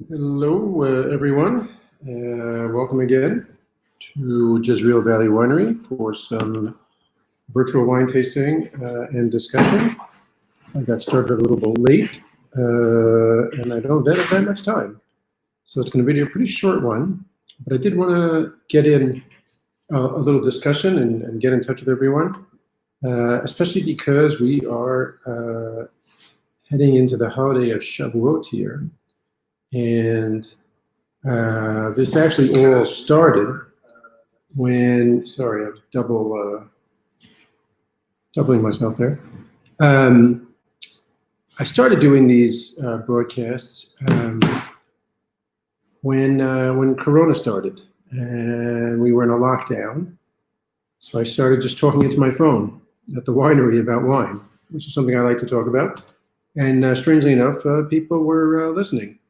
Hello, everyone. Welcome again to Jezreel Valley Winery for some virtual wine tasting and discussion. I got started a little bit late, and I don't have that much time. So it's going to be a pretty short one, but I did want to get in a little discussion and get in touch with everyone, especially because we are heading into the holiday of Shavuot here. And this actually all started when, sorry, I'm doubling myself there. I started doing these broadcasts when Corona started and we were in a lockdown. So I started just talking into my phone at the winery about wine, which is something I like to talk about. And strangely enough, people were listening.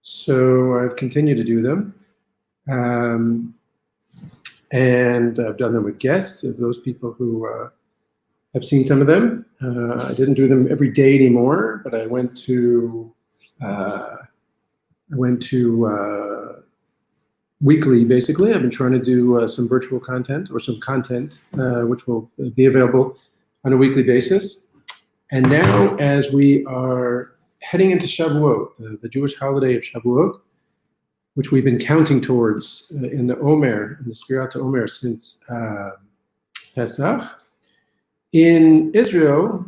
So I've continued to do them. And I've done them with guests, of those people who have seen some of them. I didn't do them every day anymore, but I went to weekly, basically. I've been trying to do some virtual content or some content which will be available on a weekly basis. And now, as we are heading into Shavuot, the Jewish holiday of Shavuot, which we've been counting towards in the Omer, in the Sfirat Omer, since Pesach. In Israel,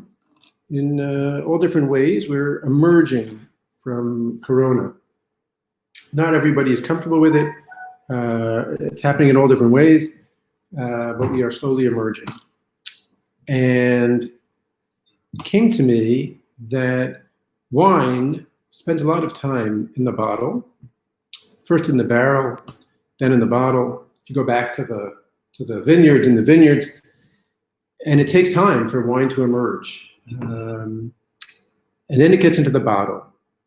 in all different ways, we're emerging from Corona. Not everybody is comfortable with it. It's happening in all different ways, but we are slowly emerging. And it came to me that wine spends a lot of time in the bottle, first in the barrel, then in the bottle. If you go back to the vineyards, and it takes time for wine to emerge. And then it gets into the bottle.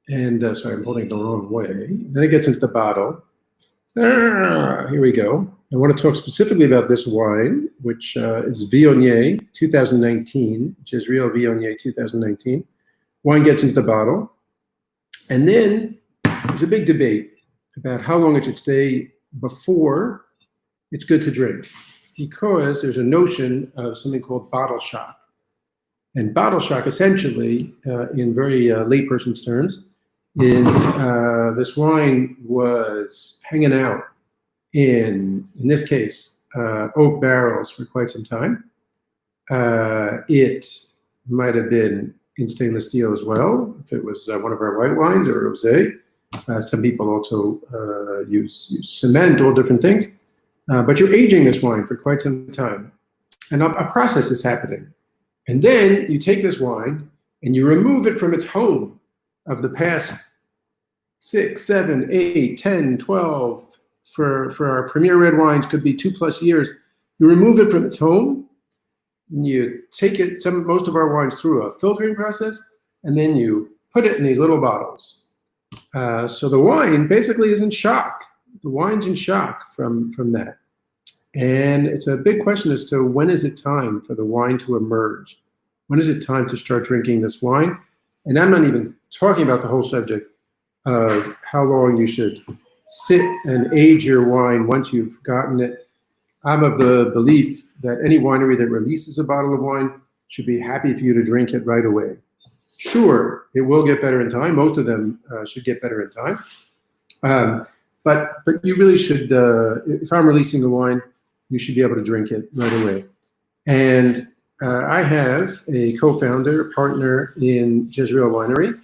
And sorry, I'm holding it the wrong way. Then it gets into the bottle. Here we go. I want to talk specifically about this wine, which is Viognier 2019, Jezreel Viognier 2019. Wine gets into the bottle, and then there's a big debate about how long it should stay before it's good to drink, because there's a notion of something called bottle shock. And bottle shock, essentially, in very layperson's terms, is this wine was hanging out in this case, oak barrels for quite some time. It might have been in stainless steel as well, if it was one of our white wines or rosé. Some people also use cement, all different things. But you're aging this wine for quite some time. And a process is happening. And then you take this wine and you remove it from its home of the past 6, 7, 8, 10, 12, for our premier red wines, could be 2+ years. You remove it from its home, and you take it, most of our wines, through a filtering process, and then you put it in these little bottles. So the wine basically is in shock. The wine's in shock from that. And it's a big question as to when is it time for the wine to emerge? When is it time to start drinking this wine? And I'm not even talking about the whole subject of how long you should sit and age your wine once you've gotten it. I'm of the belief that any winery that releases a bottle of wine should be happy for you to drink it right away. Sure, it will get better in time. Most of them should get better in time. But you really should, if I'm releasing the wine, you should be able to drink it right away. And I have a co-founder, partner in Jezreel Winery,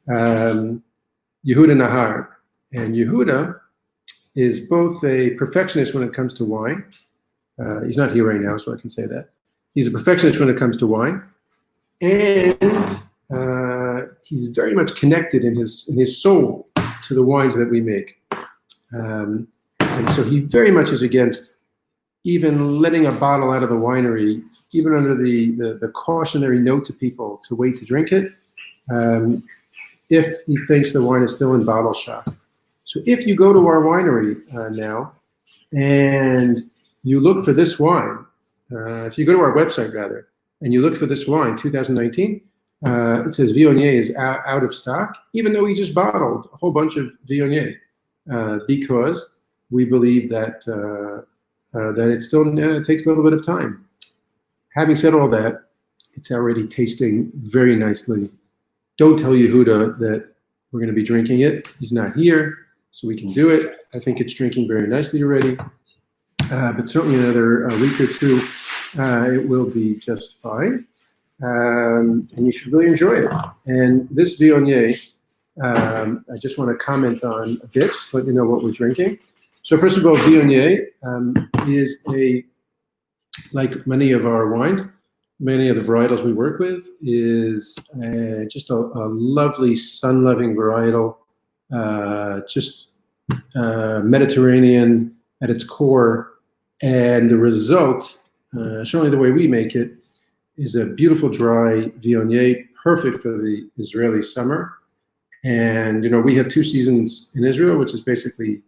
Yehuda Nahar. And Yehuda is both a perfectionist when it comes to wine. He's not here right now, so I can say that. He's a perfectionist when it comes to wine. And he's very much connected in his soul to the wines that we make. And so he very much is against even letting a bottle out of the winery, even under the cautionary note to people to wait to drink it, if he thinks the wine is still in bottle shock. So if you go to our winery now and you look for this wine, if you go to our website rather, and you look for this wine, 2019, it says Viognier is out of stock, even though we just bottled a whole bunch of Viognier, because we believe that that it still takes a little bit of time. Having said all that, it's already tasting very nicely. Don't tell Yehuda that we're going to be drinking it. He's not here, so we can do it. I think it's drinking very nicely already. But certainly another week or two, it will be just fine. And you should really enjoy it. And this Viognier, I just want to comment on a bit, just to let you know what we're drinking. So first of all, Viognier is like many of our wines, many of the varietals we work with, is just a lovely sun-loving varietal, just Mediterranean at its core. And the result, certainly the way we make it, is a beautiful dry Viognier, perfect for the Israeli summer. And, we have 2 seasons in Israel, which is basically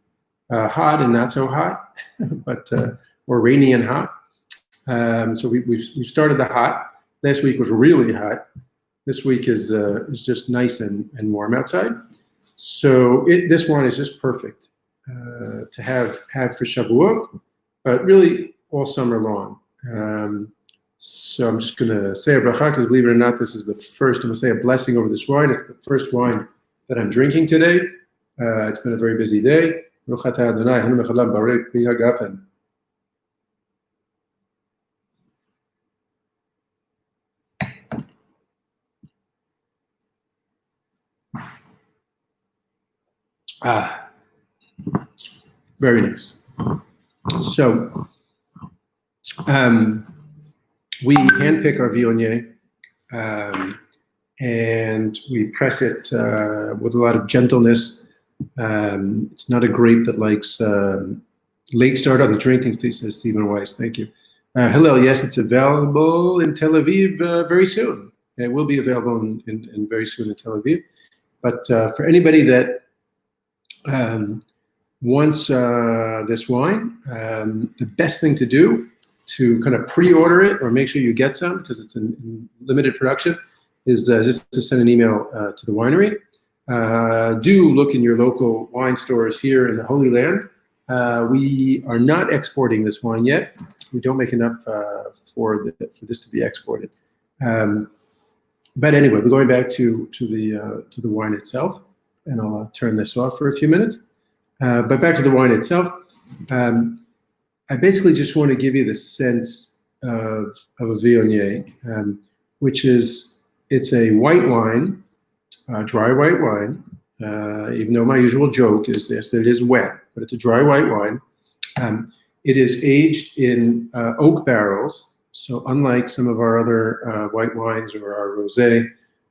hot and not so hot, but or rainy and hot. So we've started the hot. Last week was really hot. This week is just nice and warm outside. So this wine is just perfect to have for Shavuot, but really all summer long. So I'm just going to say a bracha, because believe it or not, this is the first. I'm going to say a blessing over this wine. It's the first wine that I'm drinking today. It's been a very busy day. Very nice. So, we handpick our Viognier, and we press it with a lot of gentleness. It's not a grape that likes late start on the drinking, says Stephen Weiss. Thank you. Hillel, yes, it's available in Tel Aviv very soon. It will be available in very soon in Tel Aviv. But for anybody that wants this wine, the best thing to do to kind of pre-order it or make sure you get some, because it's in limited production, is just to send an email to the winery. Do look in your local wine stores here in the Holy Land. We are not exporting this wine yet. We don't make enough for this to be exported. But anyway, we're going back to the wine itself, and I'll turn this off for a few minutes. But back to the wine itself, I basically just want to give you the sense of a Viognier, which is, it's a white wine, dry white wine, even though my usual joke is this, that it is wet, but it's a dry white wine. It is aged in oak barrels, so unlike some of our other white wines or our rosé,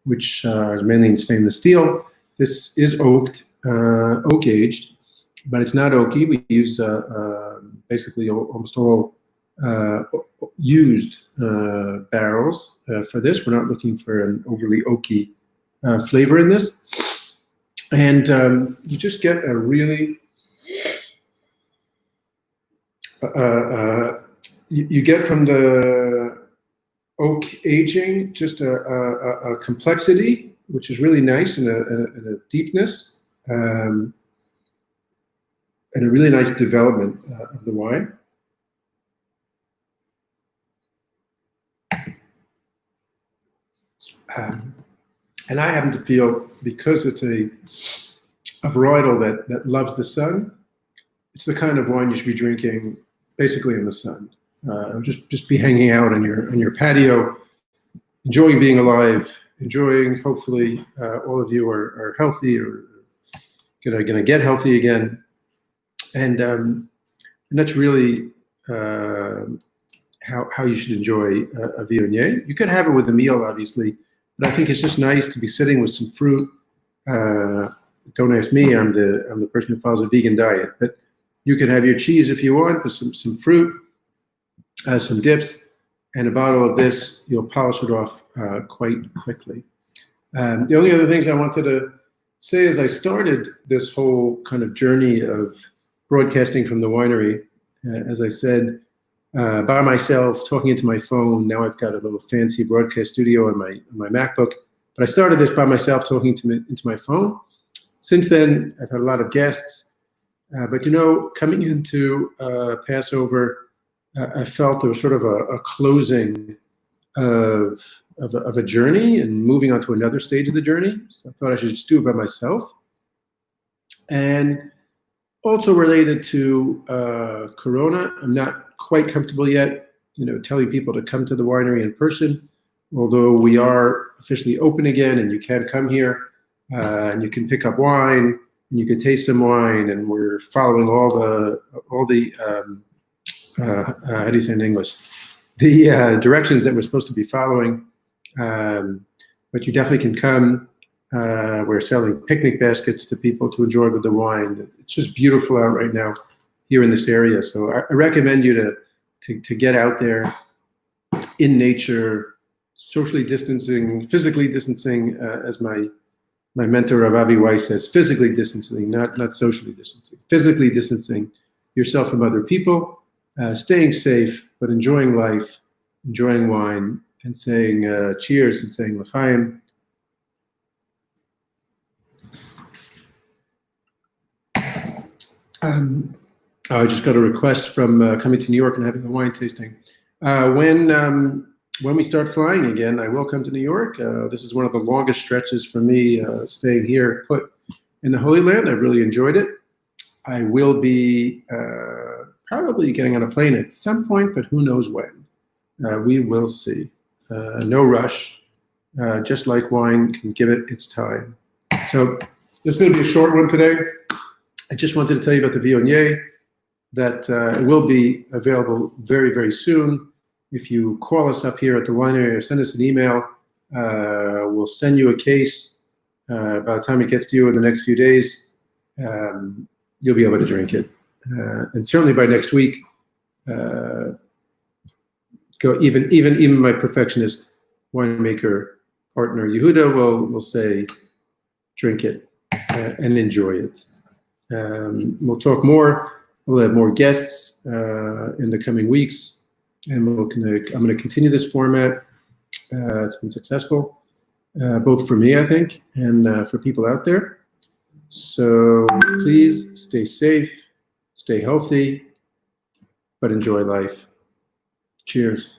which is mainly in stainless steel, this is oak aged, but it's not oaky. We use basically almost all used barrels for this. We're not looking for an overly oaky flavor in this. And you just get a really, you get from the oak aging just a complexity, which is really nice, and a deepness, and a really nice development of the wine. And I happen to feel, because it's a varietal that loves the sun, it's the kind of wine you should be drinking basically in the sun. Just be hanging out on your patio, enjoying being alive, enjoying, hopefully all of you are healthy or gonna get healthy again. And that's really how you should enjoy a Viognier. You could have it with a meal, obviously, but I think it's just nice to be sitting with some fruit. Don't ask me, I'm the person who follows a vegan diet, but you can have your cheese if you want, with some fruit, some dips, and a bottle of this. You'll polish it off quite quickly. The only other things I wanted to say is I started this whole kind of journey of broadcasting from the winery, as I said, by myself, talking into my phone. Now I've got a little fancy broadcast studio on my MacBook, But I started this by myself, talking into my phone. Since then, I've had a lot of guests. But coming into Passover, I felt there was sort of a closing of a journey and moving on to another stage of the journey. So I thought I should just do it by myself. And also related to Corona, I'm not quite comfortable yet, telling people to come to the winery in person, although we are officially open again and you can come here and you can pick up wine and you can taste some wine, and we're following all the how do you say in English? The directions that we're supposed to be following. But you definitely can come. We're selling picnic baskets to people to enjoy with the wine. It's just beautiful out right now here in this area. So I recommend you to get out there in nature, socially distancing, physically distancing, as my mentor Avi Weiss says, physically distancing, not socially distancing. Physically distancing yourself from other people, staying safe, but enjoying life, enjoying wine, and saying cheers and saying l'chaim. I just got a request from coming to New York and having a wine tasting. When we start flying again, I will come to New York. This is one of the longest stretches for me staying here put in the Holy Land. I've really enjoyed it. I will be probably getting on a plane at some point, but who knows when. We will see. No rush. Just like wine, can give it its time. So this is going to be a short one today. I just wanted to tell you about the Viognier, that it will be available very, very soon. If you call us up here at the winery or send us an email, we'll send you a case. By the time it gets to you in the next few days, you'll be able to drink it. And certainly by next week, even my perfectionist winemaker partner Yehuda will say, drink it and enjoy it. We'll talk more. We'll have more guests in the coming weeks, and I'm going to continue this format. It's been successful, both for me, I think, and for people out there. So please stay safe, stay healthy, but enjoy life. Cheers.